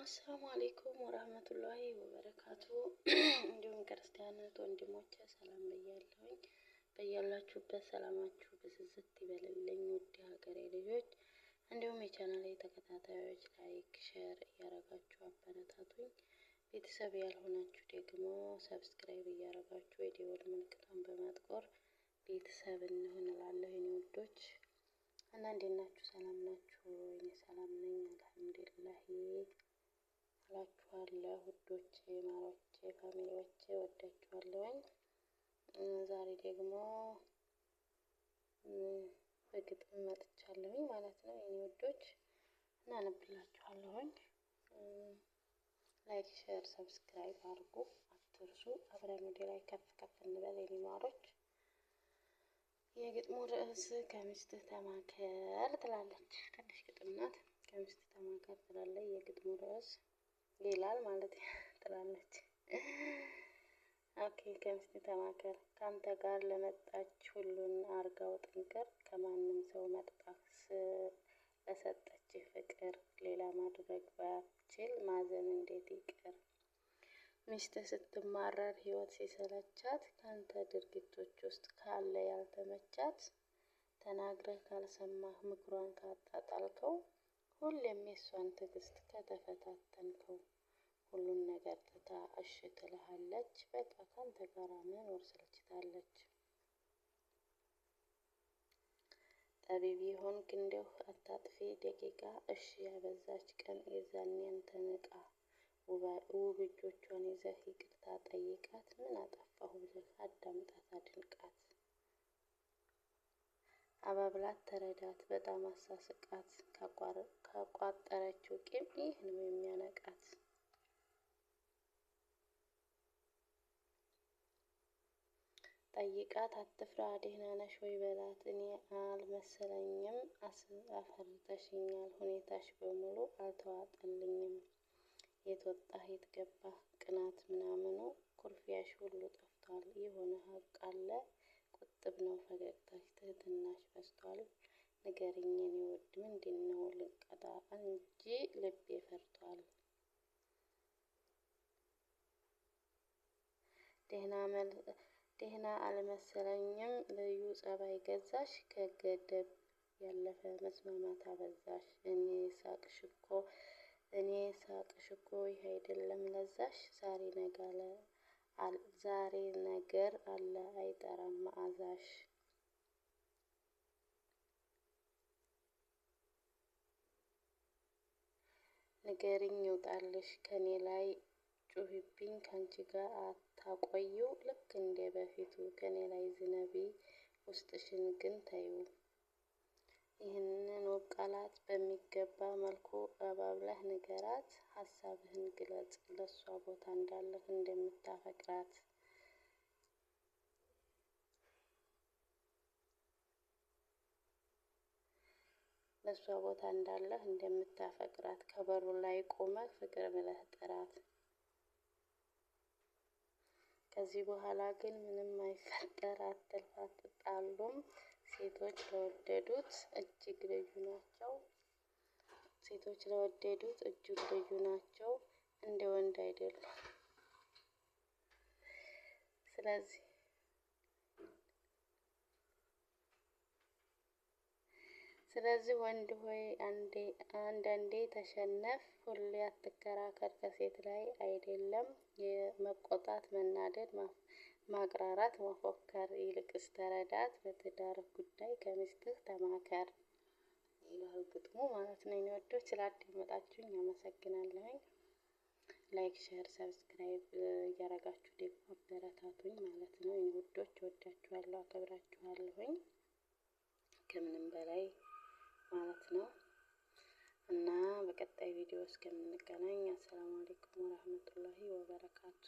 አሰላሙ አለይኩም ወራህመቱላሂ ወበረካቱ። እንዲሁም ክርስቲያን ወንድሞቼ ሰላም ብያለሁኝ። በያላችሁበት ሰላማችሁ ብዝዝት ይበልልኝ። ውድ ሀገሬ ልጆች እንዲሁም የቻናሌ ተከታታዮች ላይክ፣ ሼር እያረጋችሁ አበረታቱኝ። ቤተሰብ ያልሆናችሁ ደግሞ ሰብስክራይብ እያረጋችሁ የደወል ምልክቷን በማጥቆር ቤተሰብ እንሁን እላለሁ የኔ ውዶች እና እንዴት ናችሁ? ሰላም ናችሁ? እኔ ሰላም ነኝ አልሐምዱሊላህ እላችኋለሁ ውዶቼ፣ ማሮቼ፣ ፋሚሊዎቼ ወዳችኋለሁኝ። ዛሬ ደግሞ በግጥም መጥቻለሁኝ ማለት ነው የኔ ውዶች እና አነብላችኋለሁኝ። ላይክ፣ ሼር፣ ሰብስክራይብ አድርጉ አትርሱ። አብረን ወደ ላይ ከፍ ከፍ እንበል የኔ ማሮች። የግጥሙ ርዕስ ከሚስትህ ተማከር ትላለች። ትንሽ ግጥም ናት። ከሚስትህ ተማከር ትላለች የግጥሙ ርዕስ ይላል ማለት ትላለች። ኦኬ። ከሚስትህ ተማከር ካንተ ጋር ለመጣች ሁሉን አርጋው ጥንቅር፣ ከማንም ሰው መጥጣት ለሰጠችህ ፍቅር፣ ሌላ ማድረግ ባትችል ማዘን እንዴት ይቅር። ሚስትህ ስትማረር ህይወት ሲሰለቻት፣ ካንተ ድርጊቶች ውስጥ ካለ ያልተመቻት፣ ተናግረህ ካልሰማህ ምክሯን ካጣጣልከው፣ ሁሌም የሷን ትዕግስት ከተፈታተንከው፣ ሁሉን ነገር ትታ እሺ ትልሃለች፣ በቃ ካንተ ጋር መኖር ሰልችታለች። ጠቢብ የሆንክ እንደው አታጥፊ ደቂቃ፣ እሺ ያበዛች ቀን የዛኔ አንተን ዕቃ፣ ውብ እጆቿን ይዘህ ይቅርታ ጠይቃት፣ ምን አጠፋሁ ብለህ አዳምጣት አድንቃት። አባብላት ተረዳት በጣም አሳስቃት፣ ካቋጠረችው ቂም ይህ ነው የሚያነቃት። ጠይቃት አትፍራ ደህና ነሽ ወይ በላት፣ እኔ አልመሰለኝም አፈርተሽኛል፣ ሁኔታሽ በሙሉ አልተዋጠልኝም። የት ወጣህ የት ገባህ ቅናት ምናምኑ፣ ኩርፊያሽ ሁሉ ጠፍቷል የሆነ ሀቅ አለ፣ ቁጥብ ነው ፈገግታሽ ትህትናሽ በስቷል። ንገሪኝ የኔ ውድ ምንድነው ልቀጣ እንጂ ልቤ ፈርቷል። ደህና አልመሰለኝም ልዩ ጸባይ ገዛሽ፣ ከገደብ ያለፈ መስማማት አበዛሽ። እኔ ሳቅሽ እኮ ይህ አይደለም ለዛሽ፣ ዛሬ ነገር አለ አይጠራም መዓዛሽ። ንገሪኝ ይውጣልሽ ከኔ ላይ ጩህብኝ፣ ካንቺ ጋር አታቆዩ ልክ እንደ በፊቱ፣ ከኔ ላይ ዝነቢ ውስጥሽን ግን ተዩ። ይህንን ውብ ቃላት በሚገባ መልኩ አባብለህ ንገራት፣ ሀሳብህን ግለጽ ለሷ ቦታ እንዳለህ እንደምታፈቅራት። ለሷ ቦታ እንዳለህ እንደምታፈቅራት፣ ከበሩ ላይ ቆመህ ፍቅር ብለህ ጥራት። ከዚህ በኋላ ግን ምንም አይፈጠር አትልፋ አትጣሉም፣ ሴቶች ለወደዱት እጅግ ልዩ ናቸው። ሴቶች ለወደዱት እጅግ ልዩ ናቸው፣ እንደ ወንድ አይደሉም። ስለዚህ ወንድ ሆይ አንዳንዴ ተሸነፍ፣ ሁሌ አትከራከር ከሴት ላይ አይደለም የመቆጣት መናደድ ማቅራራት መፎከር፣ ይልቅስ ተረዳት በትዳር ጉዳይ ከሚስትህ ተማከር ይላል ግጥሙ ማለት ነው። የኔ ወዶች ስላዳመጣችሁኝ አመሰግናለሁኝ። ላይክ፣ ሼር፣ ሰብስክራይብ እያረጋችሁ ደግሞ አበረታቱኝ ማለት ነው። የኔ ወዶች ወዳችኋለሁ፣ አከብራችኋለሁኝ ከምንም በላይ ማለት ነው። እና በቀጣይ ቪዲዮ እስከምንገናኝ አሰላሙ አለይኩም ወራህመቱላሂ ወበረካቱ።